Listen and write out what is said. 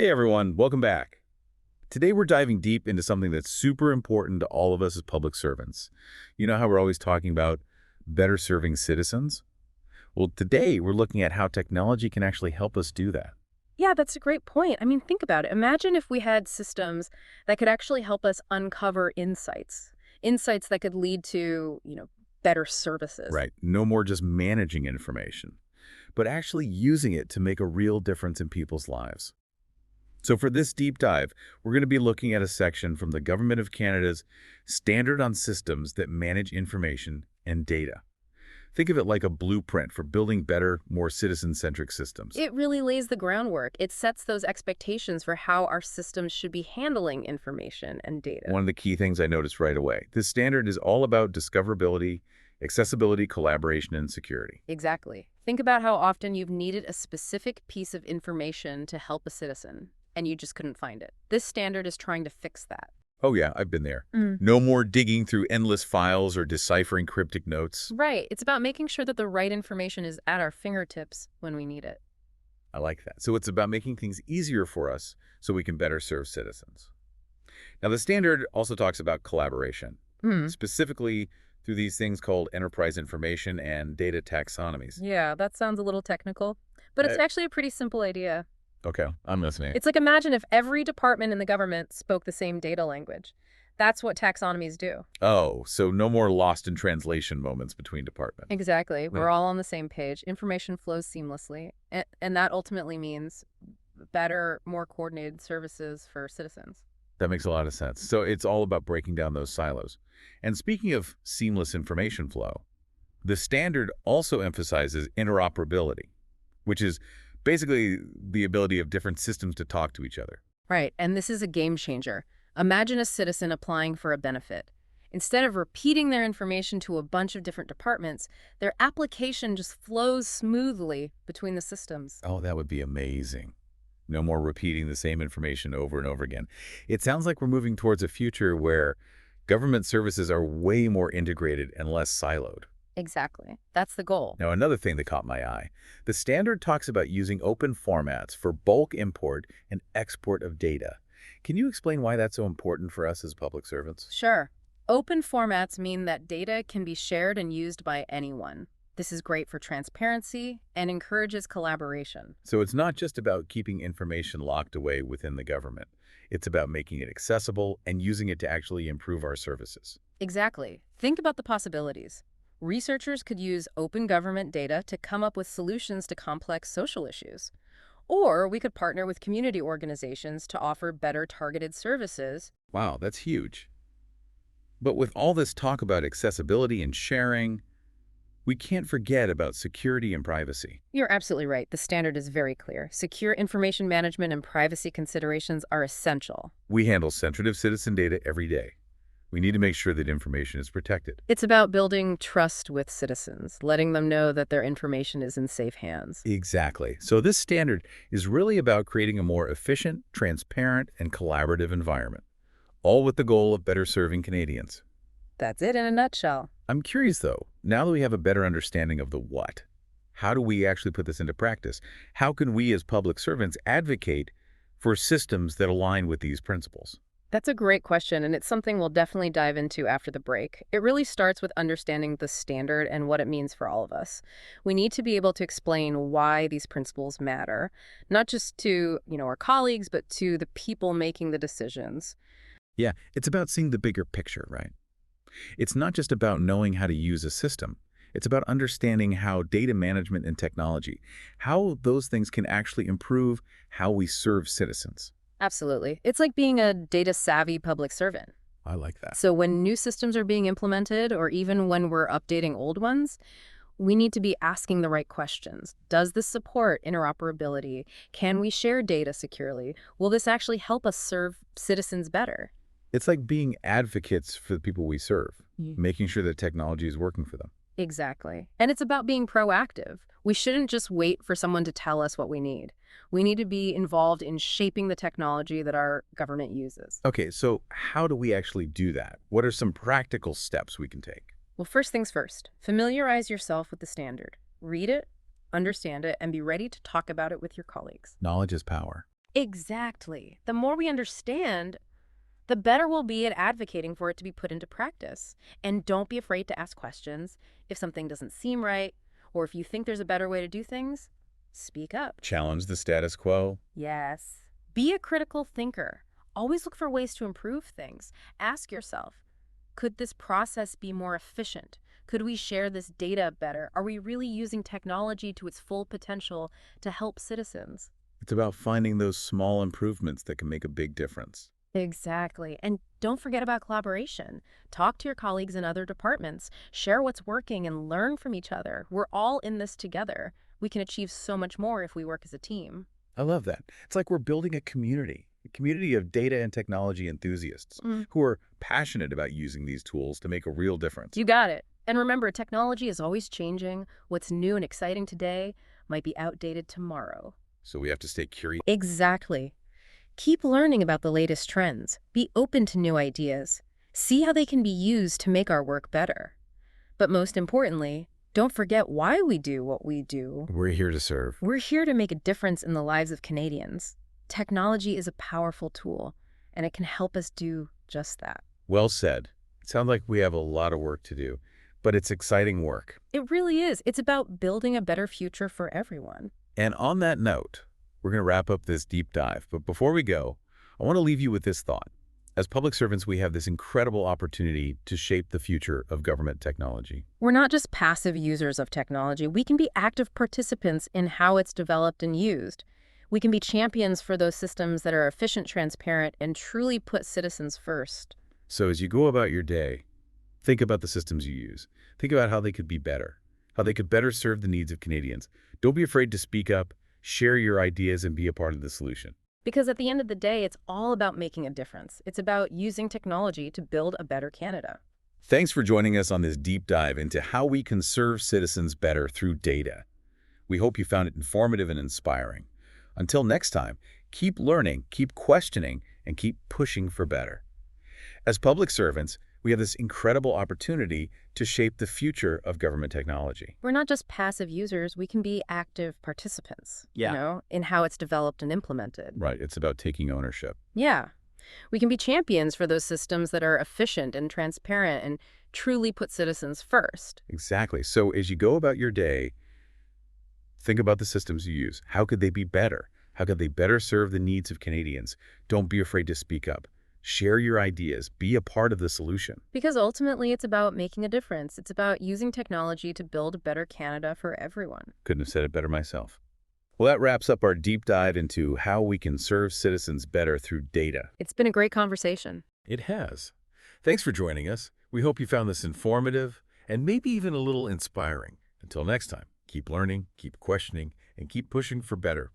Hey everyone, welcome back. Today we're diving deep into something that's super important to all of us as public servants. You know how we're always talking about better serving citizens? Well, today we're looking at how technology can actually help us do that. Yeah, that's a great point. I mean, think about it. Imagine if we had systems that could actually help us uncover insights that could lead to, better services. Right. No more just managing information, but actually using it to make a real difference in people's lives. So for this deep dive, we're going to be looking at a section from the Government of Canada's Standard on Systems that Manage Information and Data. Think of it like a blueprint for building better, more citizen-centric systems. It really lays the groundwork. It sets those expectations for how our systems should be handling information and data. One of the key things I noticed right away, this standard is all about discoverability, accessibility, collaboration, and security. Exactly. Think about how often you've needed a specific piece of information to help a citizen, and you just couldn't find it. This standard is trying to fix that. Oh yeah, I've been there. No more digging through endless files or deciphering cryptic notes. Right. It's about making sure that the right information is at our fingertips when we need it. I like that. So it's about making things easier for us so we can better serve citizens. Now, the standard also talks about collaboration, Hmm. specifically through these things called enterprise information and data taxonomies. Yeah, that sounds a little technical, but it's Uh, actually a pretty simple idea. okay, I'm listening. It's like imagine if every department in the government spoke the same data language. That's what taxonomies do. Oh, so no more lost in translation moments between departments. Exactly. Right. We're all on the same page. Information flows seamlessly. And that ultimately means better, more coordinated services for citizens. That makes a lot of sense. So it's all about breaking down those silos. And speaking of seamless information flow, the standard also emphasizes interoperability, which is basically the ability of different systems to talk to each other. Right. And this is a game changer. Imagine a citizen applying for a benefit. Instead of repeating their information to a bunch of different departments, their application just flows smoothly between the systems. Oh, that would be amazing. No more repeating the same information over and over again. It sounds like we're moving towards a future where government services are way more integrated and less siloed. Exactly. That's the goal. Now, another thing that caught my eye, the standard talks about using open formats for bulk import and export of data. Can you explain why that's so important for us as public servants? Sure. Open formats mean that data can be shared and used by anyone. This is great for transparency and encourages collaboration. So it's not just about keeping information locked away within the government. It's about making it accessible and using it to actually improve our services. Exactly. Think about the possibilities. Researchers could use open government data to come up with solutions to complex social issues. Or we could partner with community organizations to offer better targeted services. Wow, that's huge. But with all this talk about accessibility and sharing, we can't forget about security and privacy. You're absolutely right. The standard is very clear. Secure information management and privacy considerations are essential. We handle sensitive citizen data every day. We need to make sure that information is protected. It's about building trust with citizens, letting them know that their information is in safe hands. Exactly. So this standard is really about creating a more efficient, transparent, and collaborative environment, all with the goal of better serving Canadians. That's it in a nutshell. I'm curious, though, now that we have a better understanding of the what, how do we actually put this into practice? How can we as public servants advocate for systems that align with these principles? That's a great question, and it's something we'll definitely dive into after the break. It really starts with understanding the standard and what it means for all of us. We need to be able to explain why these principles matter, not just to, our colleagues, but to the people making the decisions. Yeah, it's about seeing the bigger picture, right? It's not just about knowing how to use a system. It's about understanding how data management and technology, how those things can actually improve how we serve citizens. Absolutely. It's like being a data-savvy public servant. I like that. So when new systems are being implemented, or even when we're updating old ones, we need to be asking the right questions. Does this support interoperability? Can we share data securely? Will this actually help us serve citizens better? It's like being advocates for the people we serve, making sure that technology is working for them. Exactly. And it's about being proactive. We shouldn't just wait for someone to tell us what we need. We need to be involved in shaping the technology that our government uses. Okay, so how do we actually do that? What are some practical steps we can take? Well, first things first, familiarize yourself with the standard. Read it, understand it, and be ready to talk about it with your colleagues. Knowledge is power. Exactly. The more we understand, the better we'll be at advocating for it to be put into practice. And don't be afraid to ask questions. If something doesn't seem right, or if you think there's a better way to do things, speak up. Challenge the status quo. Yes. Be a critical thinker. Always look for ways to improve things. Ask yourself, could this process be more efficient? Could we share this data better? Are we really using technology to its full potential to help citizens? It's about finding those small improvements that can make a big difference. Exactly. And don't forget about collaboration. Talk to your colleagues in other departments, share what's working, and learn from each other. We're all in this together. We can achieve so much more if we work as a team. I love that. It's like we're building a community of data and technology enthusiasts Mm, who are passionate about using these tools to make a real difference. you got it. And remember, technology is always changing. What's new and exciting today might be outdated tomorrow. So we have to stay curious. Exactly. Keep learning about the latest trends. Be open to new ideas. See how they can be used to make our work better. But most importantly, don't forget why we do what we do. We're here to serve. We're here to make a difference in the lives of Canadians. Technology is a powerful tool, and it can help us do just that. Well said. It sounds like we have a lot of work to do, but it's exciting work. It really is. It's about building a better future for everyone. And on that note, we're going to wrap up this deep dive. But before we go, I want to leave you with this thought. As public servants, we have this incredible opportunity to shape the future of government technology. We're not just passive users of technology. We can be active participants in how it's developed and used. We can be champions for those systems that are efficient, transparent, and truly put citizens first. So as you go about your day, think about the systems you use. Think about how they could be better, how they could better serve the needs of Canadians. Don't be afraid to speak up, share your ideas, and be a part of the solution. Because at the end of the day, it's all about making a difference. It's about using technology to build a better Canada. Thanks for joining us on this deep dive into how we can serve citizens better through data. We hope you found it informative and inspiring. Until next time, keep learning, keep questioning, and keep pushing for better. As public servants, we have this incredible opportunity to shape the future of government technology. We're not just passive users, we can be active participants, Yeah. in how it's developed and implemented. Right, it's about taking ownership. Yeah. We can be champions for those systems that are efficient and transparent and truly put citizens first. Exactly. So as you go about your day, think about the systems you use. How could they be better? How could they better serve the needs of Canadians? Don't be afraid to speak up. Share your ideas. Be a part of the solution. Because ultimately, it's about making a difference. It's about using technology to build a better Canada for everyone. Couldn't have said it better myself. Well, that wraps up our deep dive into how we can serve citizens better through data. It's been a great conversation. It has. Thanks for joining us. We hope you found this informative and maybe even a little inspiring. Until next time, keep learning, keep questioning, and keep pushing for better.